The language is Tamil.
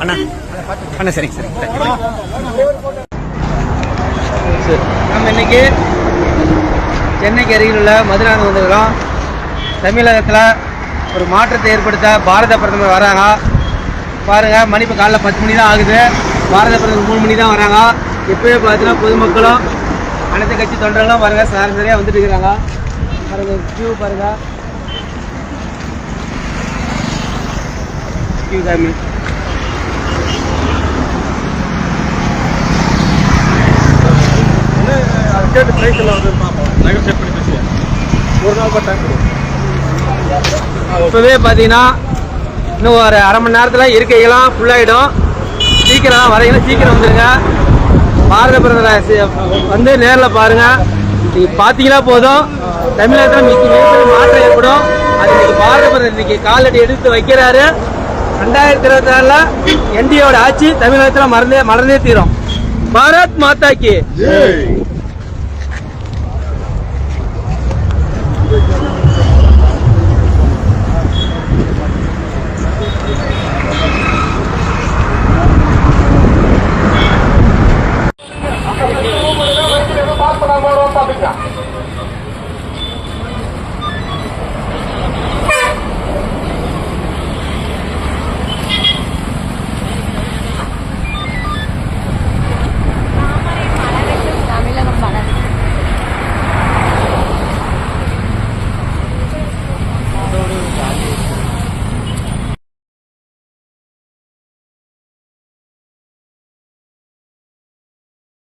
அண்ணா அண்ணா சரிங்க சரி. நம்ம இன்னைக்கு சென்னைக்கு அருகில் உள்ள மதுராங்க வந்துக்கிறோம். தமிழகத்தில் ஒரு மாற்றத்தை ஏற்படுத்த பாரத பிரதமர் வராங்க. பாருங்கள், மணி இப்போ காலைல 10 மணி தான் ஆகுது. பாரத பிரதமர் 3 மணி தான் வராங்க. இப்போயே பார்த்தீங்கன்னா பொதுமக்களும் அனைத்து கட்சி தொண்டர்களும் பாருங்கள் சரியாக வந்துட்டு இருக்கிறாங்க. பாருங்கள் கியூ, பாருங்கள் கியூ காமி. கேட்டு பிரைஸ் எல்லாம் வந்து பார்ப்போம், நெகோசியேட் பண்ணி பேசுவோம். ஒரு நாள் பட் டைம் இப்போவே பார்த்தீங்கன்னா இன்னும் ஒரு அரை மணி நேரத்தில் இருக்கைகளாம் ஃபுல்லாகிடும். சீக்கிரம் வரையில சீக்கிரம் வந்துடுங்க. பாரத பிரதமர் வந்து நேரில் பாருங்கள். நீங்கள் பார்த்தீங்கன்னா போதும், தமிழகத்தில் மிகப்பெரிய மாற்றம் ஏற்படும். அது இன்னைக்கு பாரத பிரதமர் இன்னைக்கு காலடி எடுத்து வைக்கிறாரு. 2026 என்டிஏவோட ஆட்சி தமிழகத்தில் மறந்தே தீரும். பாரத் மாதா கி.